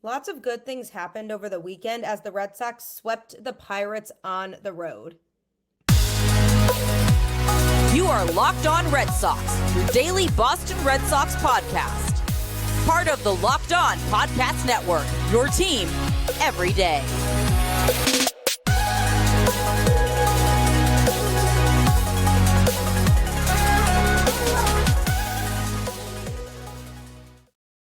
Lots of good things happened over the weekend as the Red Sox swept the Pirates on the road. You are Locked On Red Sox, your daily Boston Red Sox podcast. Part of the Locked On Podcast Network, your team every day.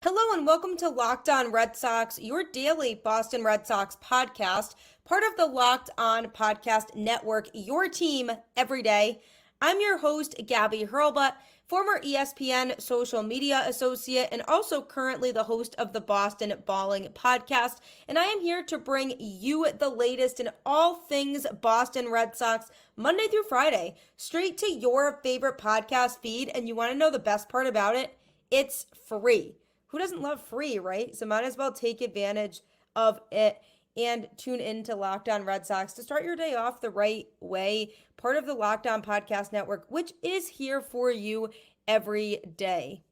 Hello and welcome to Locked On Red Sox, your daily Boston Red Sox podcast, part of the Locked On Podcast Network, your team every day. I'm your host, Gabby Hurlbut, former ESPN social media associate and also currently the host of the Boston Balling podcast. And I am here to bring you the latest in all things Boston Red Sox, Monday through Friday, straight to your favorite podcast feed. And you want to know the best part about it? It's free. Who doesn't love free, right? So might as well take advantage of it and tune in to Locked On Red Sox to start your day off the right way. Part of the Locked On Podcast Network, which is here for you every day.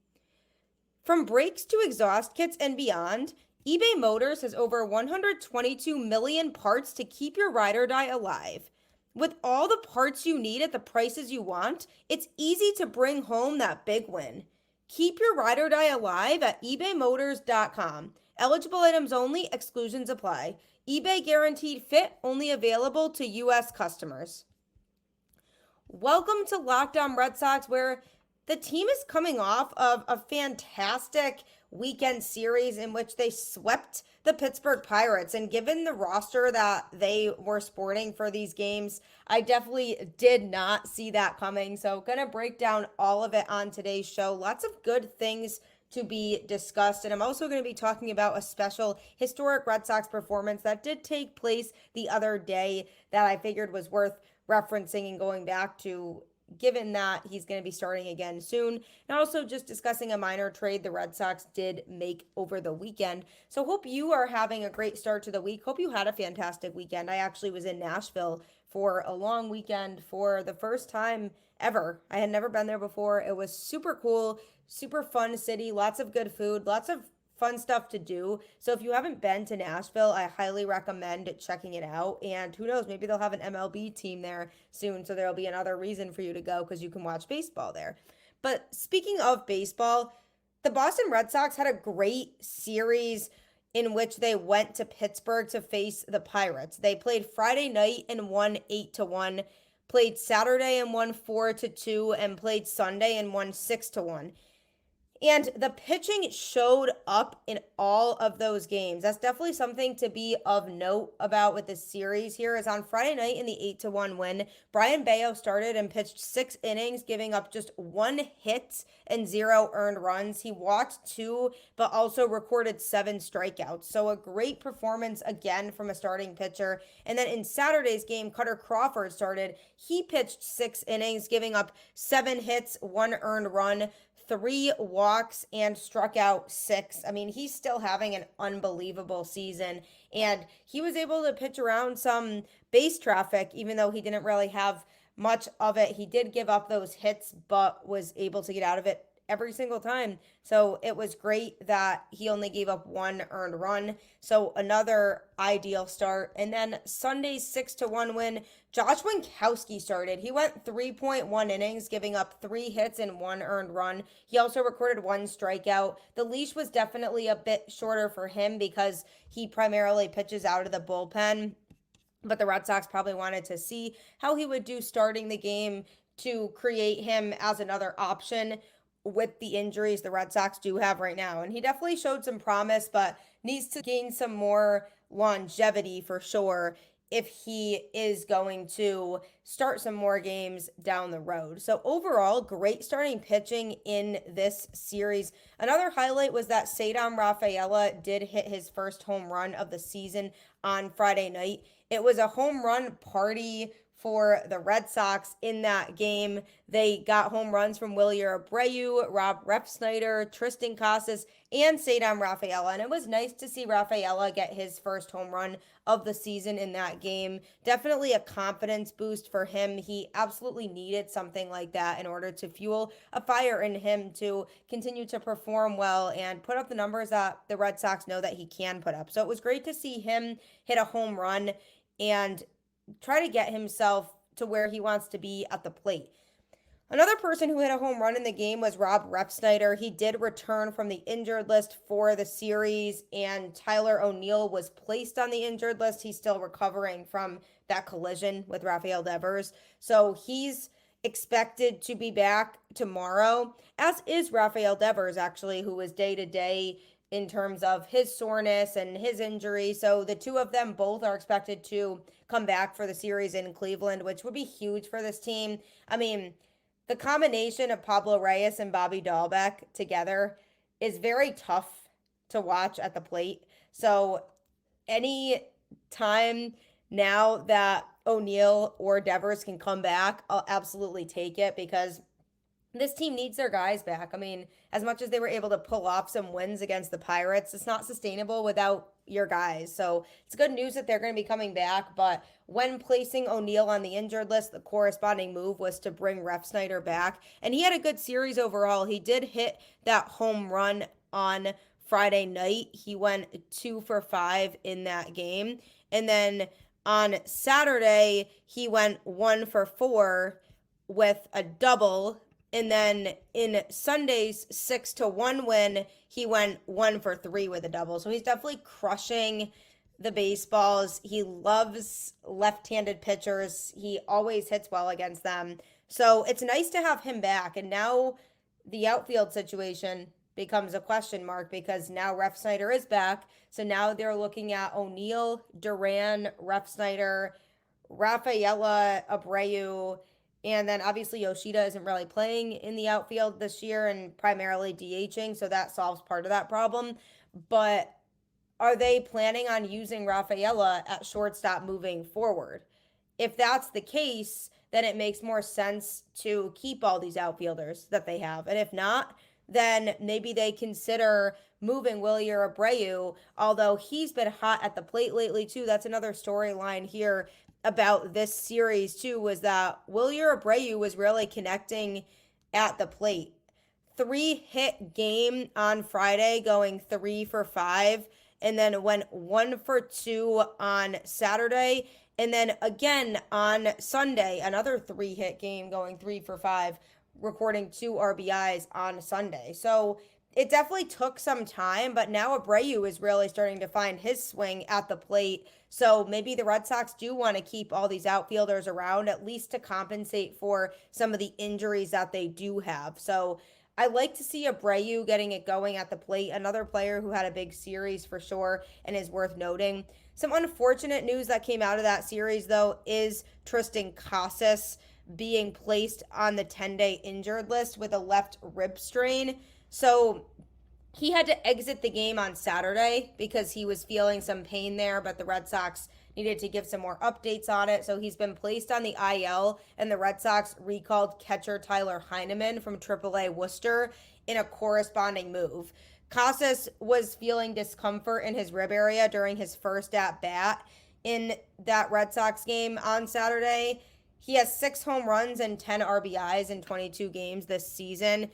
From brakes to exhaust kits and beyond, eBay Motors has over 122 million parts to keep your ride or die alive. With all the parts you need at the prices you want, it's easy to bring home that big win. Keep your ride or die alive at ebaymotors.com. Eligible items only, exclusions apply. eBay guaranteed fit, only available to U.S. customers. Welcome to Locked On Red Sox, where the team is coming off of a fantastic weekend series in which they swept the Pittsburgh Pirates. And given the roster that they were sporting for these games, I definitely did not see that coming. So gonna break down all of it on today's show. Lots of good things to be discussed. And I'm also going to be talking about a special historic Red Sox performance that did take place the other day that I figured was worth referencing and going back to, given that he's going to be starting again soon. And also just discussing a minor trade the Red Sox did make over the weekend. So hope you are having a great start to the week. Hope you had a fantastic weekend. I actually was in Nashville for a long weekend for the first time ever. I had never been there before. It was super cool, super fun city, lots of good food, lots of fun stuff to do. So if you haven't been to Nashville, I highly recommend checking it out. And who knows, maybe they'll have an MLB team there soon. So there'll be another reason for you to go because you can watch baseball there. But speaking of baseball, the Boston Red Sox had a great series in which they went to Pittsburgh to face the Pirates. They played Friday night and won 8-1, played Saturday and won 4-2, and played Sunday and won 6-1. And the pitching showed up in all of those games. That's definitely something to be of note about with this series here is on Friday night in the 8-1 win, Bello started and pitched 6 innings, giving up just 1 hit and 0 earned runs. He walked 2, but also recorded 7 strikeouts. So a great performance again from a starting pitcher. And then in Saturday's game, Crawford started. He pitched 6 innings, giving up 7 hits, 1 earned run, 3 walks, and struck out 6. I mean, he's still having an unbelievable season, and he was able to pitch around some base traffic, even though he didn't really have much of it. He did give up those hits, but was able to get out of it every single time. So it was great that he only gave up 1 earned run. So another ideal start. And then Sunday's 6-1 win, Josh Winkowski started. He went 3.1 innings, giving up 3 hits and 1 earned run. He also recorded 1 strikeout. The leash was definitely a bit shorter for him because he primarily pitches out of the bullpen. But the Red Sox probably wanted to see how he would do starting the game to create him as another option with the injuries the Red Sox do have right now. And he definitely showed some promise, but needs to gain some more longevity for sure if he is going to start some more games down the road. So overall, great starting pitching in this series. Another highlight was that Ceddanne Rafaela did hit his first home run of the season on Friday night. It was a home run party for the Red Sox in that game. They got home runs from Wilyer Abreu, Rob Refsnyder, Tristan Casas, and Ceddanne Rafaela. And it was nice to see Rafaela get his first home run of the season in that game. Definitely a confidence boost for him. He absolutely needed something like that in order to fuel a fire in him to continue to perform well and put up the numbers that the Red Sox know that he can put up. So it was great to see him hit a home run and try to get himself to where he wants to be at the plate. Another person who hit a home run in the game was Rob Refsnyder. He did return from the injured list for the series, and Tyler O'Neill was placed on the injured list. He's still recovering from that collision with Rafael Devers. So he's expected to be back tomorrow, as is Rafael Devers, actually, who was day-to-day in terms of his soreness and his injury. So the two of them both are expected to come back for the series in Cleveland, which would be huge for this team. I mean, the combination of Pablo Reyes and Bobby Dahlbeck together is very tough to watch at the plate. So any time now that O'Neill or Devers can come back, I'll absolutely take it, because this team needs their guys back. I mean, as much as they were able to pull off some wins against the Pirates, it's not sustainable without your guys. So it's good news that they're going to be coming back. But when placing O'Neill on the injured list, the corresponding move was to bring Refsnyder back. And he had a good series overall. He did hit that home run on Friday night. He went 2 for 5 in that game. And then on Saturday, he went 1 for 4 with a double. And then in Sunday's 6-1 win, he went 1 for 3 with a double. So he's definitely crushing the baseballs. He loves left-handed pitchers. He always hits well against them. So it's nice to have him back. And now the outfield situation becomes a question mark, because now Refsnyder is back. So now they're looking at O'Neill, Duran, Refsnyder, Rafaela, Abreu, and then obviously Yoshida isn't really playing in the outfield this year and primarily DHing, so that solves part of that problem. But are they planning on using Rafaela at shortstop moving forward? If that's the case, then it makes more sense to keep all these outfielders that they have. And if not, then maybe they consider moving Wilyer Abreu, although he's been hot at the plate lately too. That's another storyline here about this series too, was that Wilyer Abreu was really connecting at the plate. 3-hit game on Friday, going 3 for 5, and then went 1 for 2 on Saturday, and then again on Sunday, another 3-hit game, going 3 for 5, recording 2 RBIs on Sunday. So it definitely took some time, but now Abreu is really starting to find his swing at the plate. So maybe the Red Sox do want to keep all these outfielders around, at least to compensate for some of the injuries that they do have. So I like to see Abreu getting it going at the plate. Another player who had a big series for sure and is worth noting. Some unfortunate news that came out of that series, though, is Tristan Casas being placed on the 10-day injured list with a left rib strain. So he had to exit the game on Saturday because he was feeling some pain there, but the Red Sox needed to give some more updates on it. So he's been placed on the IL, and the Red Sox recalled catcher Tyler Heineman from AAA Worcester in a corresponding move. Casas was feeling discomfort in his rib area during his first at-bat in that Red Sox game on Saturday. He has 6 home runs and 10 RBIs in 22 games this season.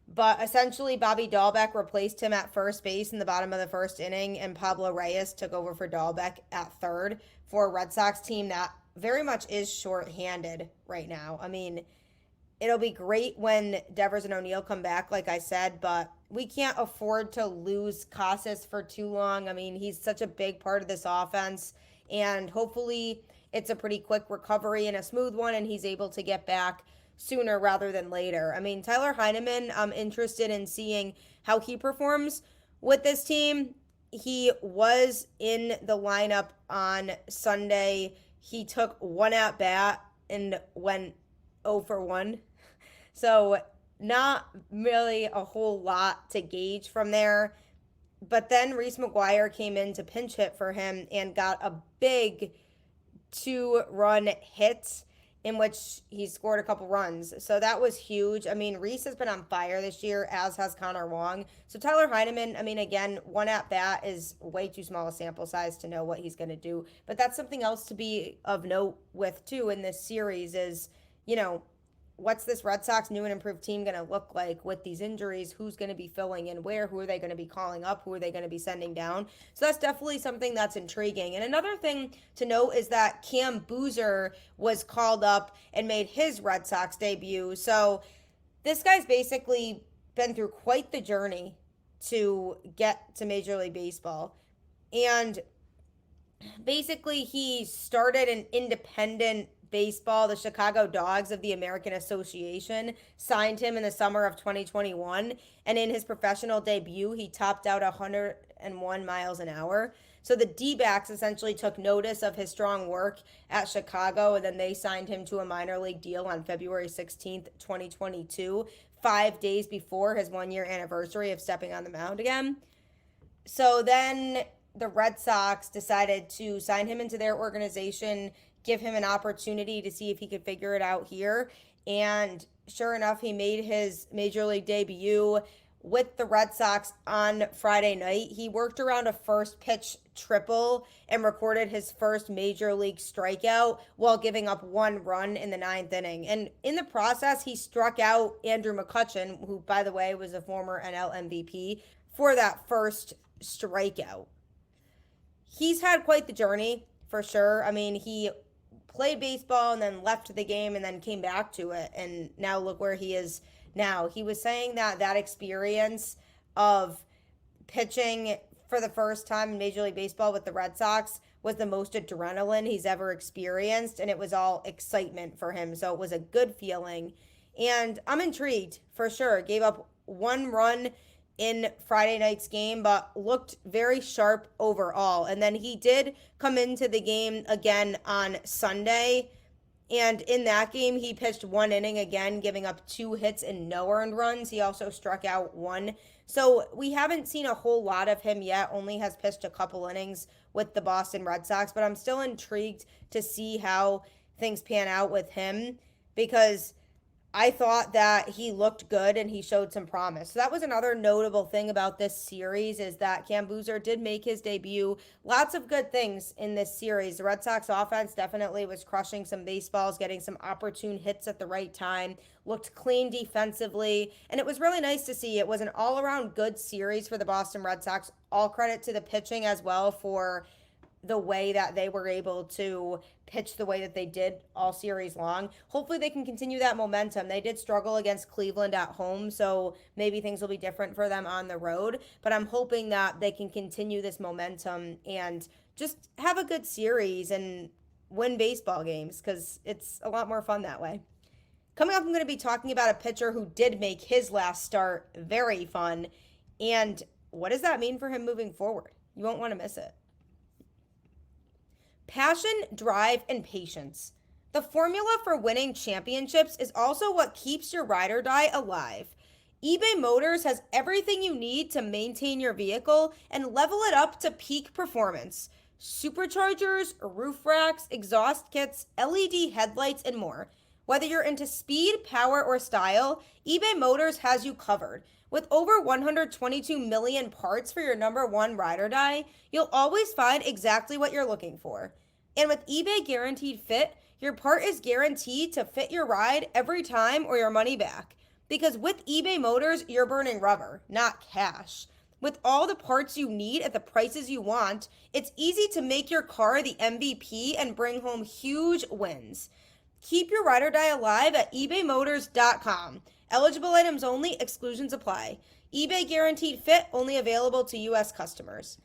But essentially, Bobby Dahlbeck replaced him at first base in the bottom of the first inning, and Pablo Reyes took over for Dahlbeck at third for a Red Sox team that very much is shorthanded right now. I mean, it'll be great when Devers and O'Neill come back, like I said, but we can't afford to lose Casas for too long. I mean, he's such a big part of this offense, and hopefully it's a pretty quick recovery and a smooth one, and he's able to get back sooner rather than later. I mean, Tyler Heineman, I'm interested in seeing how he performs with this team. He was in the lineup on Sunday. He took 1 at bat and went 0 for 1. So not really a whole lot to gauge from there. But then Reese McGuire came in to pinch hit for him and got a big 2-run hit in which he scored a couple runs. So that was huge. I mean, Reese has been on fire this year, as has Connor Wong. So Tyler Heineman, I mean, again, one at bat is way too small a sample size to know what he's going to do. But that's something else to be of note with, too, in this series is, what's this Red Sox new and improved team going to look like with these injuries? Who's going to be filling in where? Who are they going to be calling up? Who are they going to be sending down? So that's definitely something that's intriguing. And another thing to note is that Cam Booser was called up and made his Red Sox debut. So this guy's basically been through quite the journey to get to Major League Baseball. And basically he started an independent baseball. The Chicago Dogs of the American Association signed him in the summer of 2021, and in his professional debut he topped out 101 miles an hour. So the D-backs essentially took notice of his strong work at Chicago, and then they signed him to a minor league deal on February 16th, 2022, 5 days before his 1-year anniversary of stepping on the mound again. So then the Red Sox decided to sign him into their organization, give him an opportunity to see if he could figure it out here. And sure enough, he made his Major League debut with the Red Sox on Friday night. He worked around a first pitch triple and recorded his first Major League strikeout while giving up 1 run in the 9th inning. And in the process, he struck out Andrew McCutchen, who, by the way, was a former NL MVP, for that first strikeout. He's had quite the journey, for sure. I mean, he played baseball and then left the game and then came back to it, and now look where he is now. He was saying that experience of pitching for the first time in Major League Baseball with the Red Sox was the most adrenaline he's ever experienced, and it was all excitement for him. So it was a good feeling, and I'm intrigued for sure. Gave up 1 run in Friday night's game, but looked very sharp overall. And then he did come into the game again on Sunday, and in that game he pitched 1 inning again, giving up 2 hits and no earned runs. He also struck out 1. So we haven't seen a whole lot of him yet, only has pitched a couple innings with the Boston Red Sox, but I'm still intrigued to see how things pan out with him, because I thought that he looked good and he showed some promise. So that was another notable thing about this series, is that Cam Booser did make his debut. Lots of good things in this series. The Red Sox offense definitely was crushing some baseballs, getting some opportune hits at the right time, looked clean defensively, and it was really nice to see. It was an all-around good series for the Boston Red Sox. All credit to the pitching as well for the way that they were able to pitch the way that they did all series long. Hopefully they can continue that momentum. They did struggle against Cleveland at home, so maybe things will be different for them on the road, but I'm hoping that they can continue this momentum and just have a good series and win baseball games, because it's a lot more fun that way. Coming up, I'm going to be talking about a pitcher who did make his last start very fun, and what does that mean for him moving forward? You won't want to miss it. Passion, drive, and patience. The formula for winning championships is also what keeps your ride or die alive. eBay Motors has everything you need to maintain your vehicle and level it up to peak performance. Superchargers, roof racks, exhaust kits, LED headlights, and more. Whether you're into speed, power, or style, eBay Motors has you covered. With over 122 million parts for your number one ride or die, you'll always find exactly what you're looking for. And with eBay Guaranteed Fit, your part is guaranteed to fit your ride every time or your money back. Because with eBay Motors, you're burning rubber, not cash. With all the parts you need at the prices you want, it's easy to make your car the MVP and bring home huge wins. Keep your ride or die alive at ebaymotors.com. Eligible items only, exclusions apply. eBay Guaranteed Fit only available to U.S. customers.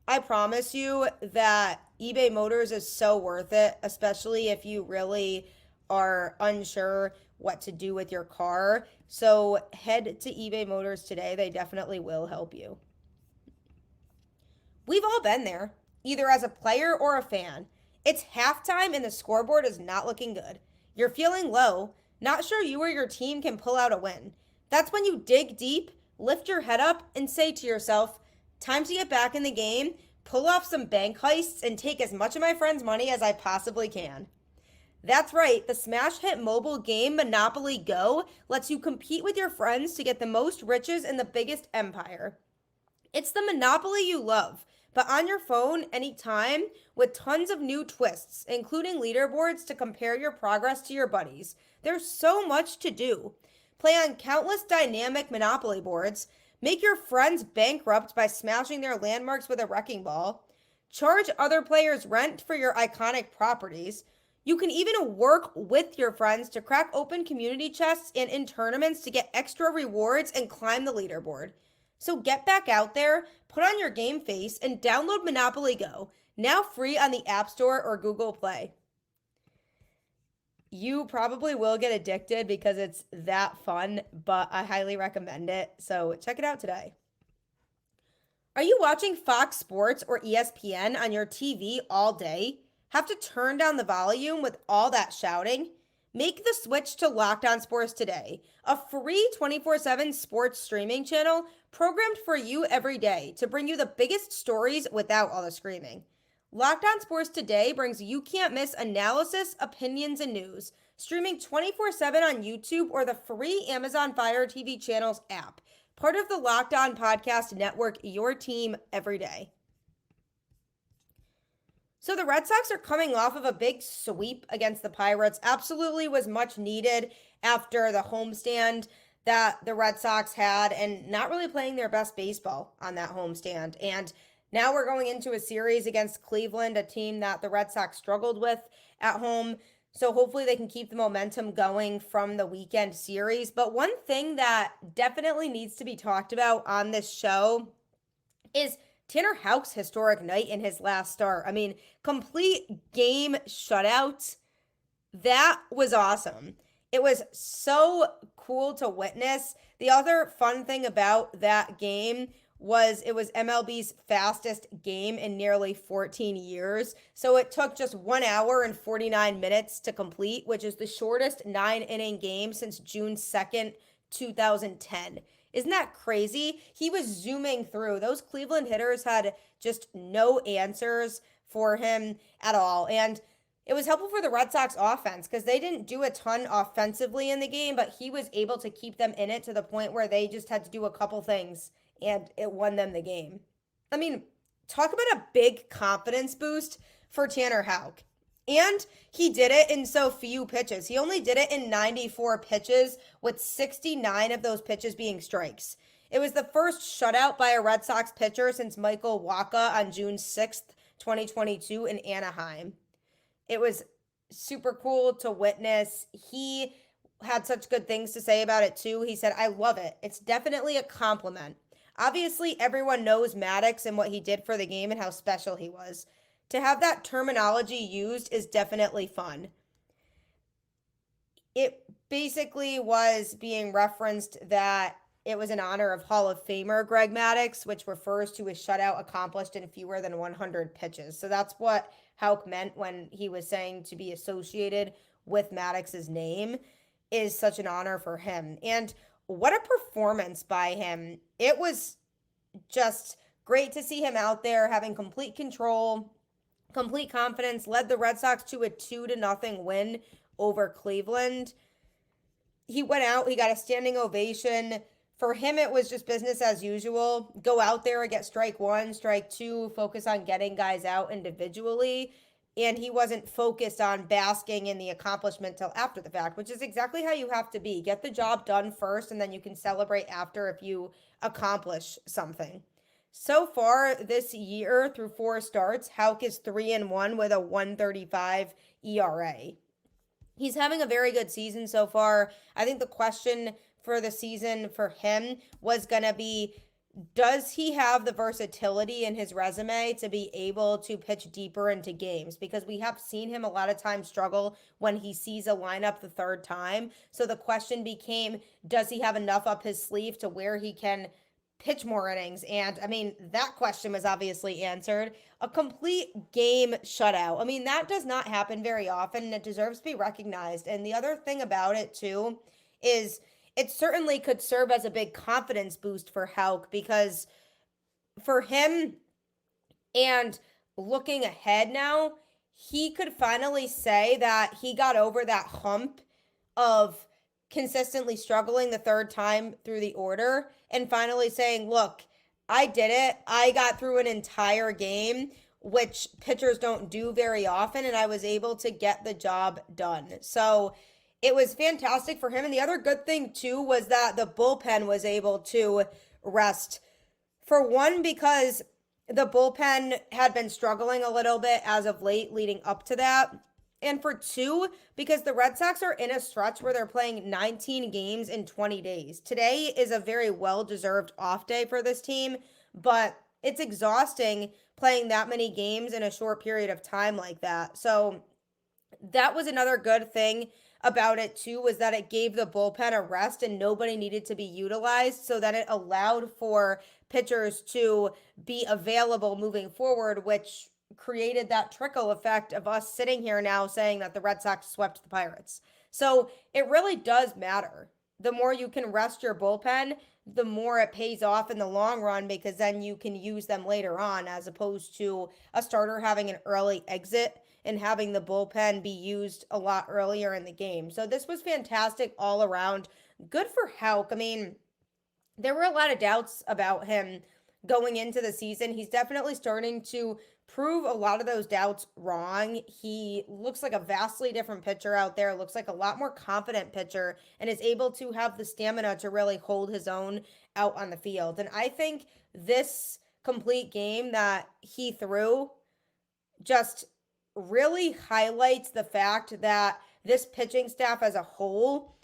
I promise you that eBay Motors is so worth it, especially if you really are unsure what to do with your car. So head to eBay Motors today. They definitely will help you. We've all been there, either as a player or a fan. It's halftime and the scoreboard is not looking good. You're feeling low, not sure you or your team can pull out a win. That's when you dig deep, lift your head up, and say to yourself, time to get back in the game, pull off some bank heists, and take as much of my friend's money as I possibly can. That's right, the smash hit mobile game Monopoly Go lets you compete with your friends to get the most riches in the biggest empire. It's the Monopoly you love, but on your phone anytime with tons of new twists, including leaderboards to compare your progress to your buddies. There's so much to do. Play on countless dynamic Monopoly boards, make your friends bankrupt by smashing their landmarks with a wrecking ball, charge other players rent for your iconic properties. You can even work with your friends to crack open community chests and in tournaments to get extra rewards and climb the leaderboard. So get back out there, put on your game face, and download Monopoly Go, now free on the App Store or Google Play. You probably will get addicted because it's that fun, but I highly recommend it. So check it out today. Are you watching Fox Sports or ESPN on your TV all day? Have to turn down the volume with all that shouting? Make the switch to Locked On Sports today, a free 24/7 sports streaming channel programmed for you every day to bring you the biggest stories without all the screaming. Locked On Sports today brings you can't miss analysis, opinions, and news, streaming 24/7 on YouTube or the free Amazon Fire TV channels app, part of the Locked On Podcast Network, your team every day. So the Red Sox are coming off of a big sweep against the Pirates. Absolutely was much needed after the homestand that the Red Sox had and not really playing their best baseball on that homestand. And now we're going into a series against Cleveland, a team that the Red Sox struggled with at home. So hopefully they can keep the momentum going from the weekend series. But one thing that definitely needs to be talked about on this show is Tanner Houck's historic night in his last start. I mean, complete game shutout. That was awesome. It was so cool to witness. The other fun thing about that game was it was MLB's fastest game in nearly 14 years. So it took just 1 hour and 49 minutes to complete, which is the shortest 9-inning game since June 2nd, 2010. Isn't that crazy? He was zooming through. Those Cleveland hitters had just no answers for him at all. And it was helpful for the Red Sox offense because they didn't do a ton offensively in the game, but he was able to keep them in it to the point where they just had to do a couple things and it won them the game. I mean, talk about a big confidence boost for Tanner Houck. And he did it in so few pitches. He only did it in 94 pitches, with 69 of those pitches being strikes. It was the first shutout by a Red Sox pitcher since Michael Wacha on June 6th, 2022 in Anaheim. It was super cool to witness. He had such good things to say about it too. He said, "I love it. It's definitely a compliment. Obviously, everyone knows Maddox and what he did for the game and how special he was. To have that terminology used is definitely fun." It basically was being referenced that it was in honor of Hall of Famer Greg Maddux, which refers to his shutout accomplished in fewer than 100 pitches. So that's what Houck meant when he was saying to be associated with Maddox's name is such an honor for him. And what a performance by him. It was just great to see him out there having complete control, complete confidence, led the Red Sox to a 2-0 win over Cleveland. He went out, he got a standing ovation. For him, it was just business as usual. Go out there and get strike one, strike two, focus on getting guys out individually. And he wasn't focused on basking in the accomplishment till after the fact, which is exactly how you have to be. Get the job done first, and then you can celebrate after if you accomplish something. So far this year, through 4 starts, Houck is 3-1 with a 1.35 ERA. He's having a very good season so far. I think the question for the season for him was going to be, does he have the versatility in his resume to be able to pitch deeper into games? Because we have seen him a lot of times struggle when he sees a lineup the third time. So the question became, does he have enough up his sleeve to where he can pitch more innings? And I mean, that question was obviously answered. A complete game shutout. I mean, that does not happen very often, and it deserves to be recognized. And the other thing about it too is it certainly could serve as a big confidence boost for Houck, because for him and looking ahead now, he could finally say that he got over that hump of consistently struggling the third time through the order and finally saying, look, I did it. I got through an entire game, which pitchers don't do very often, and I was able to get the job done. So it was fantastic for him. And the other good thing, too, was that the bullpen was able to rest. For one, because the bullpen had been struggling a little bit as of late leading up to that. And for two, because the Red Sox are in a stretch where they're playing 19 games in 20 days. Today is a very well-deserved off day for this team, but it's exhausting playing that many games in a short period of time like that. So that was another good thing about it too, was that it gave the bullpen a rest and nobody needed to be utilized, so that it allowed for pitchers to be available moving forward, which created that trickle effect of us sitting here now saying that the Red Sox swept the Pirates. So it really does matter. The more you can rest your bullpen, the more it pays off in the long run, because then you can use them later on, as opposed to a starter having an early exit and having the bullpen be used a lot earlier in the game. So this was fantastic all around. Good for Houck. I mean, there were a lot of doubts about him going into the season. He's definitely starting to prove a lot of those doubts wrong. He looks like a vastly different pitcher out there, looks like a lot more confident pitcher, and is able to have the stamina to really hold his own out on the field. And I think this complete game that he threw just really highlights the fact that this pitching staff as a whole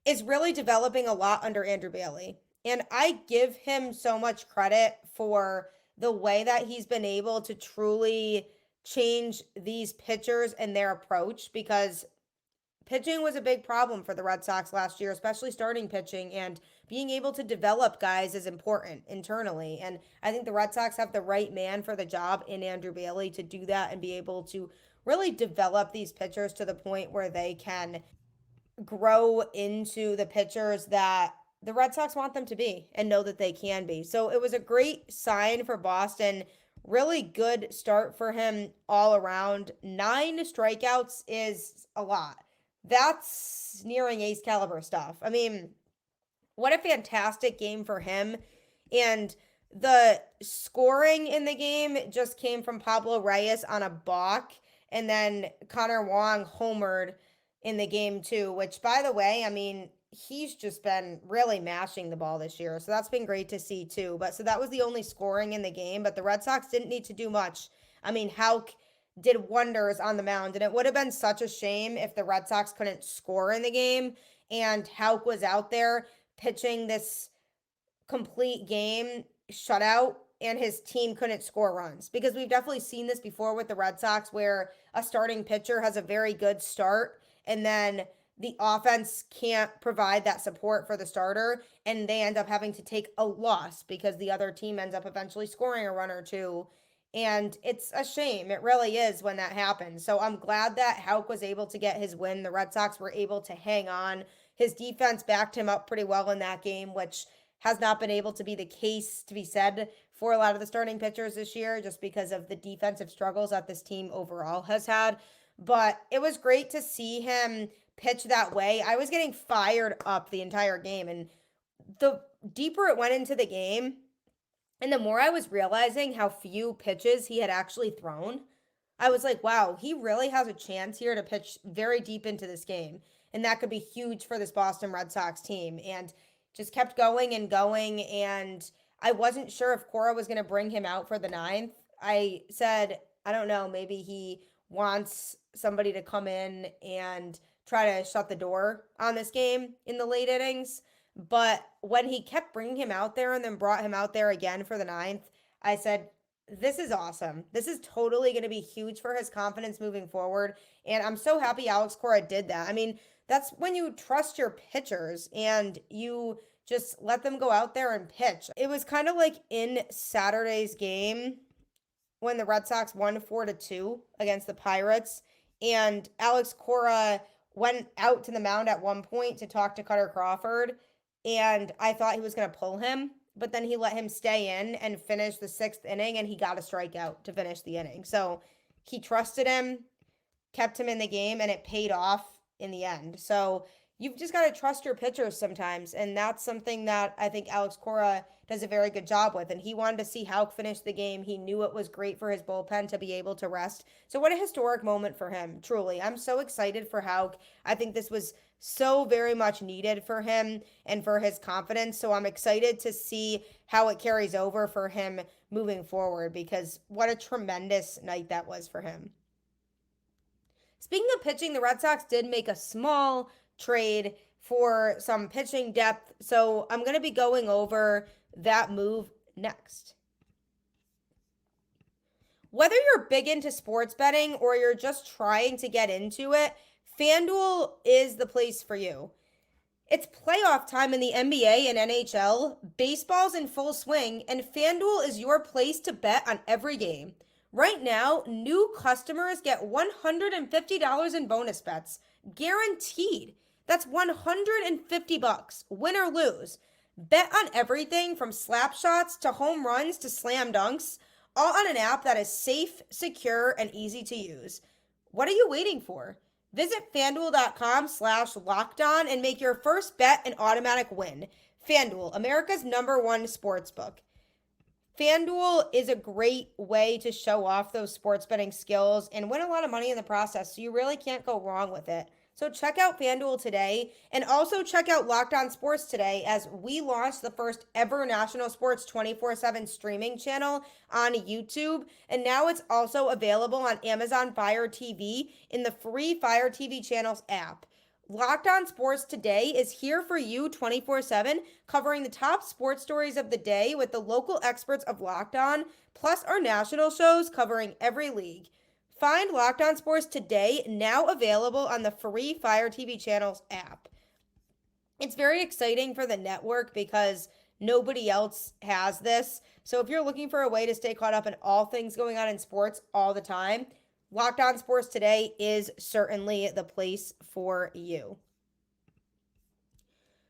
is really developing a lot under Andrew Bailey. And I give him so much credit for the way that he's been able to truly change these pitchers and their approach, because pitching was a big problem for the Red Sox last year, especially starting pitching, and being able to develop guys is important internally. And I think the Red Sox have the right man for the job in Andrew Bailey to do that and be able to really develop these pitchers to the point where they can grow into the pitchers that the Red Sox want them to be and know that they can be. So it was a great sign for Boston. Really good start for him all around. 9 strikeouts is a lot. That's nearing ace caliber stuff. I mean, what a fantastic game for him. And the scoring in the game just came from Pablo Reyes on a balk, and then Connor Wong homered in the game too, which, by the way, I mean, he's just been really mashing the ball this year. So that's been great to see too. But so that was the only scoring in the game, but the Red Sox didn't need to do much. I mean, Houck did wonders on the mound, and it would have been such a shame if the Red Sox couldn't score in the game and Houck was out there pitching this complete game shutout and his team couldn't score runs, because we've definitely seen this before with the Red Sox, where a starting pitcher has a very good start and then the offense can't provide that support for the starter, and they end up having to take a loss because the other team ends up eventually scoring a run or two. And it's a shame. It really is when that happens. So I'm glad that Houck was able to get his win. The Red Sox were able to hang on. His defense backed him up pretty well in that game, which has not been able to be the case, to be said, for a lot of the starting pitchers this year, just because of the defensive struggles that this team overall has had. But it was great to see him pitch that way. I was getting fired up the entire game, and the deeper it went into the game, and the more I was realizing how few pitches he had actually thrown, I was like, wow, he really has a chance here to pitch very deep into this game. And that could be huge for this Boston Red Sox team. And just kept going and going. And I wasn't sure if Cora was going to bring him out for the 9th. I said, I don't know, maybe he wants somebody to come in and try to shut the door on this game in the late innings. But when he kept bringing him out there and then brought him out there again for the 9th, I said, this is awesome. This is totally going to be huge for his confidence moving forward. And I'm so happy Alex Cora did that. I mean, that's when you trust your pitchers and you just let them go out there and pitch. It was kind of like in Saturday's game when the Red Sox won 4-2 against the Pirates, and Alex Cora went out to the mound at one point to talk to Kutter Crawford, and I thought he was going to pull him, but then he let him stay in and finish the 6th inning, and he got a strikeout to finish the inning. So he trusted him. kept him in the game, and it paid off in the end. So you've just got to trust your pitchers sometimes, and that's something that I think Alex Cora does a very good job with. And he wanted to see Houck finish the game. He knew it was great for his bullpen to be able to rest. So what a historic moment for him, truly. I'm so excited for Houck. I think this was so very much needed for him and for his confidence. So I'm excited to see how it carries over for him moving forward, because what a tremendous night that was for him. Speaking of pitching, the Red Sox did make a small trade for some pitching depth. So I'm going to be going over that move next. Whether you're big into sports betting or you're just trying to get into it, FanDuel is the place for you. It's playoff time in the NBA and NHL, baseball's in full swing, and FanDuel is your place to bet on every game. Right now, new customers get $150 in bonus bets, guaranteed. That's $150, win or lose. Bet on everything from slap shots to home runs to slam dunks, all on an app that is safe, secure, and easy to use. What are you waiting for? Visit FanDuel.com/lockedon and make your first bet an automatic win. FanDuel, America's #1 sportsbook. FanDuel is a great way to show off those sports betting skills and win a lot of money in the process, so you really can't go wrong with it. So check out FanDuel today, and also check out Locked On Sports today, as we launched the first ever national sports 24/7 streaming channel on YouTube, and now it's also available on Amazon Fire TV in the free Fire TV channels app. Locked On Sports today is here for you 24/7, covering the top sports stories of the day with the local experts of Locked On, plus our national shows covering every league. Find Locked On Sports today, now available on the free Fire TV channels app. It's very exciting for the network because nobody else has this. So if you're looking for a way to stay caught up in all things going on in sports all the time, Locked On Sports today is certainly the place for you.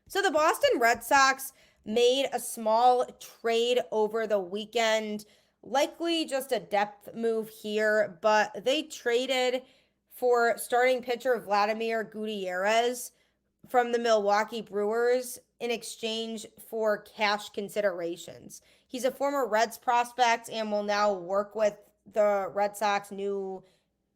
So the Boston Red Sox made a small trade over the weekend, likely just a depth move here, but they traded for starting pitcher Vladimir Gutierrez from the Milwaukee Brewers in exchange for cash considerations. He's a former Reds prospect and will now work with the Red Sox new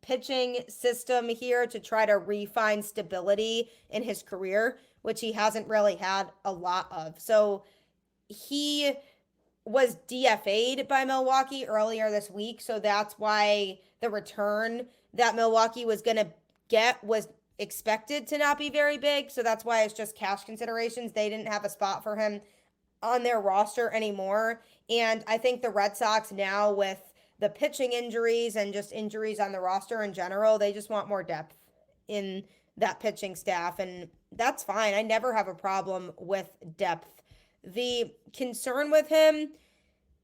pitching system here to try to refine stability in his career, which he hasn't really had a lot of. So he was DFA'd by Milwaukee earlier this week, so that's why the return that Milwaukee was going to get was expected to not be very big. So that's why it's just cash considerations. They didn't have a spot for him on their roster anymore. And I think the Red Sox now, with the pitching injuries and just injuries on the roster in general, they just want more depth in that pitching staff. And that's fine. I never have a problem with depth. The concern with him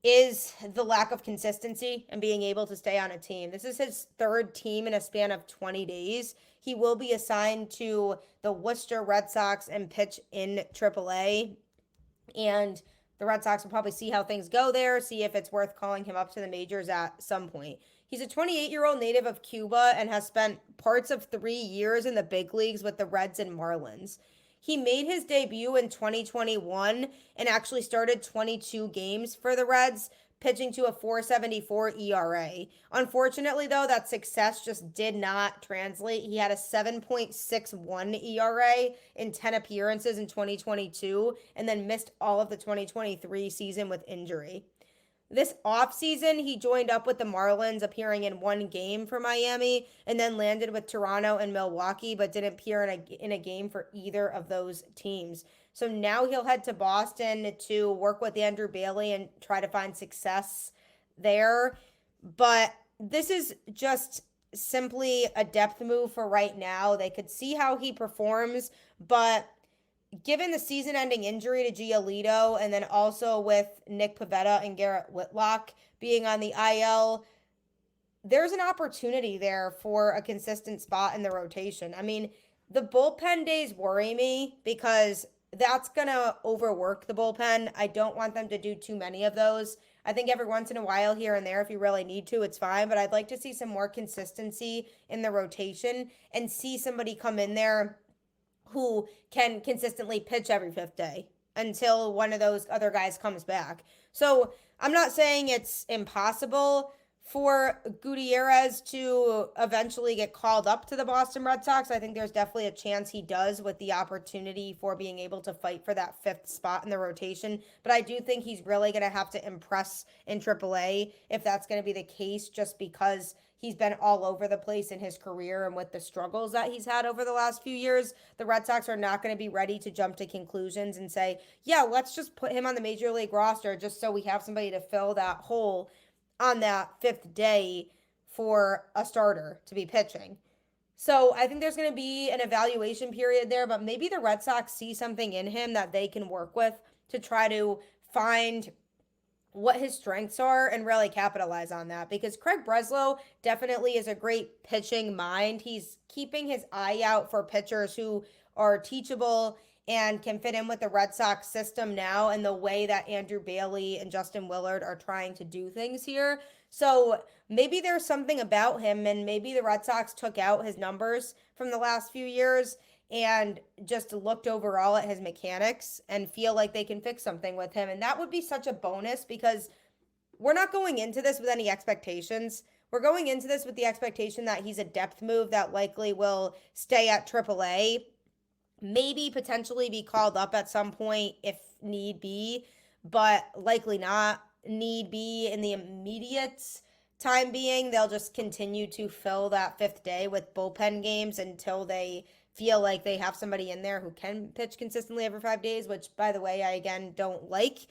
is the lack of consistency and being able to stay on a team. This is his third team in a span of 20 days. He will be assigned to the Worcester Red Sox and pitch in AAA. And the Red Sox will probably see how things go there, see if it's worth calling him up to the majors at some point. He's a 28-year-old native of Cuba and has spent parts of 3 years in the big leagues with the Reds and Marlins. He made his debut in 2021 and actually started 22 games for the Reds, pitching to a 4.74 ERA. Unfortunately, though, that success just did not translate. He had a 7.61 ERA in 10 appearances in 2022 and then missed all of the 2023 season with injury. This offseason, he joined up with the Marlins, appearing in one game for Miami, and then landed with Toronto and Milwaukee, but didn't appear in a game for either of those teams. So now he'll head to Boston to work with Andrew Bailey and try to find success there. But this is just simply a depth move for right now. They could see how he performs, but given the season-ending injury to Giolito, and then also with Nick Pivetta and Garrett Whitlock being on the IL, there's an opportunity there for a consistent spot in the rotation. I mean, the bullpen days worry me because that's going to overwork the bullpen. I don't want them to do too many of those. I think every once in a while here and there, if you really need to, it's fine. But I'd like to see some more consistency in the rotation and see somebody come in there who can consistently pitch every fifth day until one of those other guys comes back. So I'm not saying it's impossible for Gutierrez to eventually get called up to the Boston Red Sox. I think there's definitely a chance he does with the opportunity for being able to fight for that fifth spot in the rotation. But I do think he's really going to have to impress in AAA if that's going to be the case, just because he's been all over the place in his career, and with the struggles that he's had over the last few years, the Red Sox are not going to be ready to jump to conclusions and say, yeah, let's just put him on the major league roster just so we have somebody to fill that hole on that fifth day for a starter to be pitching. So I think there's going to be an evaluation period there, but maybe the Red Sox see something in him that they can work with to try to find what his strengths are and really capitalize on that, because Craig Breslow definitely is a great pitching mind. He's keeping his eye out for pitchers who are teachable and can fit in with the Red Sox system now and the way that Andrew Bailey and Justin Willard are trying to do things here. So maybe there's something about him, and maybe the Red Sox took out his numbers from the last few years and just looked overall at his mechanics and feel like they can fix something with him. And that would be such a bonus, because we're not going into this with any expectations. We're going into this with the expectation that he's a depth move that likely will stay at AAA, maybe potentially be called up at some point if need be, but likely not need be in the immediate time being. They'll just continue to fill that fifth day with bullpen games until they feel like they have somebody in there who can pitch consistently every 5 days, which, by the way, I again don't like.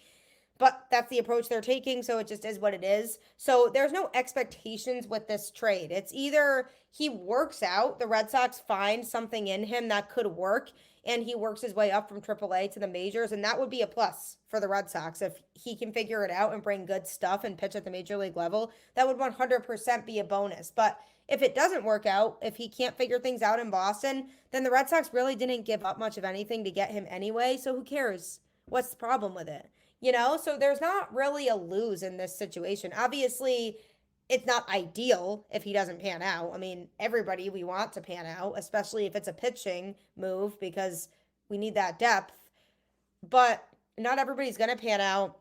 But that's the approach they're taking, so it just is what it is. So there's no expectations with this trade. It's either he works out, the Red Sox find something in him that could work, and he works his way up from AAA to the majors, and that would be a plus for the Red Sox. If he can figure it out and bring good stuff and pitch at the major league level, that would 100% be a bonus. But if it doesn't work out, if he can't figure things out in Boston, then the Red Sox really didn't give up much of anything to get him anyway, so who cares? What's the problem with it? You know, so there's not really a lose in this situation. Obviously, it's not ideal if he doesn't pan out. I mean, everybody we want to pan out, especially if it's a pitching move, because we need that depth. But not everybody's going to pan out.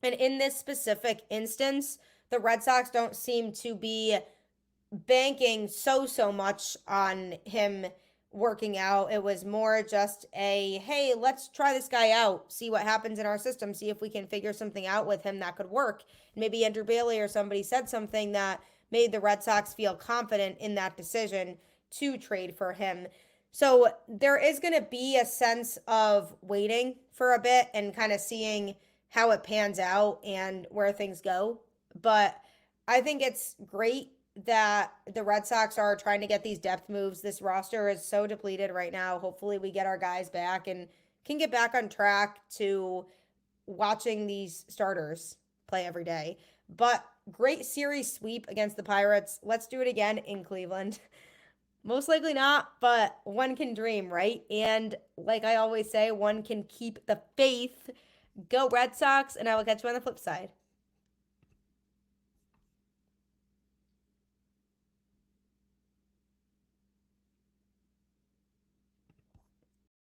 And in this specific instance, the Red Sox don't seem to be banking so much on him working out. It was more just a, hey, let's try this guy out, see what happens in our system, see if we can figure something out with him that could work. Maybe Andrew Bailey or somebody said something that made the Red Sox feel confident in that decision to trade for him. So there is going to be a sense of waiting for a bit and kind of seeing how it pans out and where things go. But I think it's great that the Red Sox are trying to get these depth moves. This roster is so depleted right now. Hopefully we get our guys back and can get back on track to watching these starters play every day. But great series sweep against the Pirates. Let's do it again in Cleveland. Most likely not, but one can dream, right? And like I always say, one can keep the faith. Go Red Sox, and I will catch you on the flip side.